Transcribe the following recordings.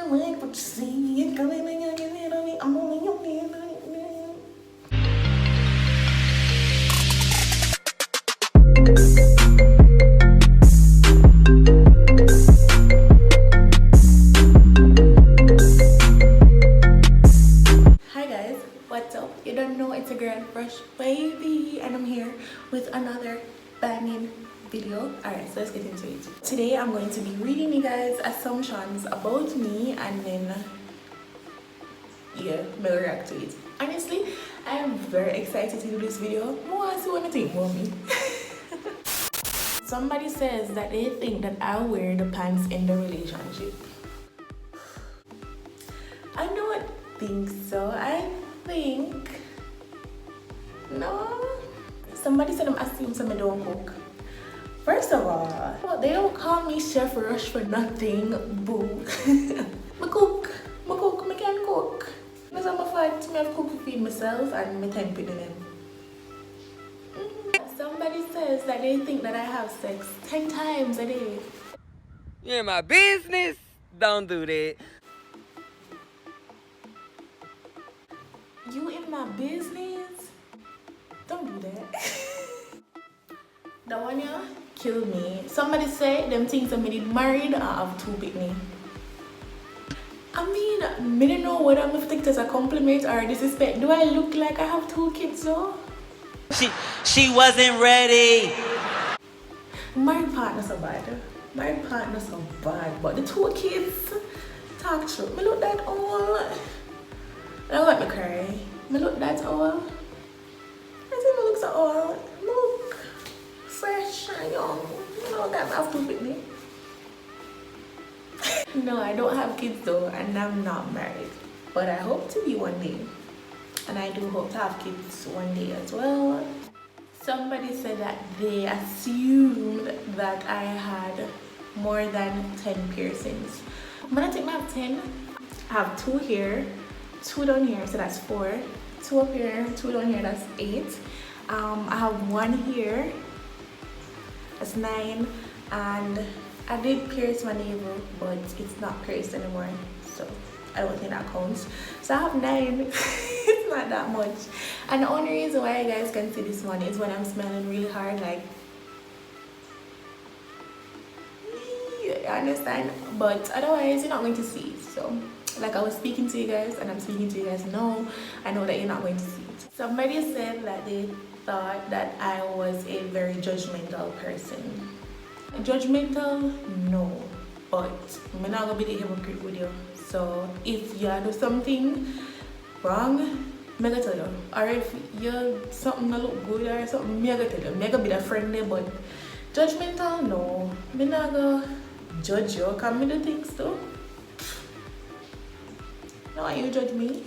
like what you see. I'm only your man. Hi guys, what's up? You don't know, it's a girl, Rosh, Wavy, and I'm here with another banging video. Alright, so let's get into it. Today I'm going to be reading you guys assumptions about me and then yeah, we'll react to it. Honestly, I am very excited to do this video. I want to see what you think about me. Somebody says that they think that I wear the pants in the relationship. I don't think so. I think no. Somebody said I'm assuming some don't cook. First of all, well, they don't call me Chef Rosh for nothing. Boo. I cook. I can cook. Because I'm a fat, I have cook to feed myself and my time putting in. Somebody says that they think that I have sex 10 times a day. You're in my business. Don't do that. You in my business? Don't do that. That one yeah, kill me. Somebody say them things that me did married I have two picnic. I mean, me don't know whether I'm gonna take it as a compliment or a disrespect. Do I look like I have two kids though? She wasn't ready. Married partner so bad. Married partner so bad. But the two kids, talk true. Me look that old. Don't let me cry. Me look that old. I think me look so old. Look fresh and young. You know that I have to pick me. No, I don't have kids though, and I'm not married. But I hope to be one day. And I do hope to have kids one day as well. Somebody said that they assumed that I had more than 10 piercings. I'm gonna think I have 10. I have 2 here, 2 down here, so that's 4. 2 up here, 2 down here, that's 8. I have 1 here, that's 9. And I did pierce my navel, but it's not pierced anymore, so I don't think that counts. So I have 9. It's not that much. And the only reason why you guys can see this one is when I'm smelling really hard, like, you understand? But otherwise, you're not going to see it. So, like I was speaking to you guys, and I'm speaking to you guys now, I know that you're not going to see it. Somebody said that they thought that I was a very judgmental person. Judgmental? No. But I'm not going to be the hypocrite with you. So, if you do something wrong, I'm gonna tell you. Or if you something that look good or something, I'm gonna tell you. I'm gonna be the friendly, but judgmental, no. I'm not gonna judge you. Can I do things too? No, you judge me.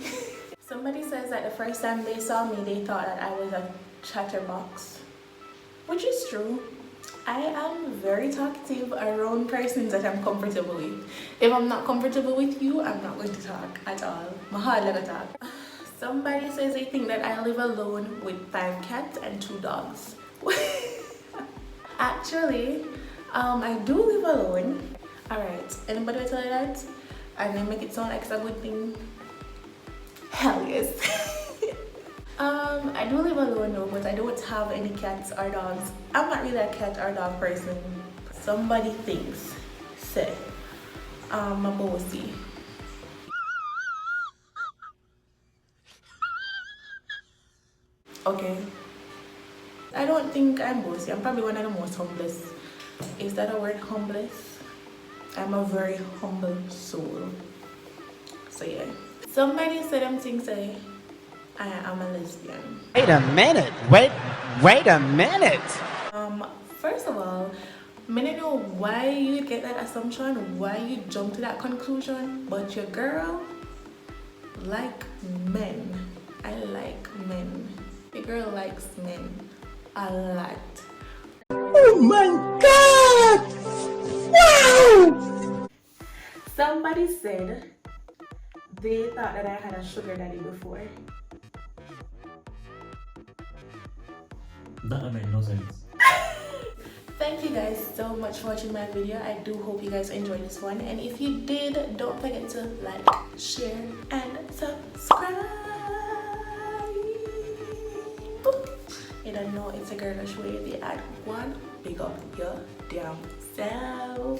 Somebody says that the first time they saw me, they thought that I was a chatterbox, which is true. I am very talkative around persons that I'm comfortable with. If I'm not comfortable with you, I'm not going to talk at all. My heart like a talk. Somebody says they think that I live alone with 5 cats and 2 dogs. Actually, I do live alone. Alright, anybody will tell you that? And then make it sound like it's a good thing? Hell yes. I do live alone though, but I don't have any cats or dogs. I'm not really a cat or dog person. Somebody thinks, say, I'm a bossy. Okay. I don't think I'm bossy. I'm probably one of the most humblest. Is that a word, humblest? I'm a very humble soul. So yeah. Somebody said them things say I am a lesbian. Wait a minute. Wait a minute. First of all, I don't know why you get that assumption, why you jump to that conclusion, but your girl like men. I like men. Your girl likes men a lot. Oh my God! Wow! Somebody said they thought that I had a sugar daddy before. That made no sense. Thank you guys so much for watching my video. I do hope you guys enjoyed this one, and if you did, don't forget to like, share and subscribe. You don't know, it's a girl Rosh Wavy at one. Big up your damn self.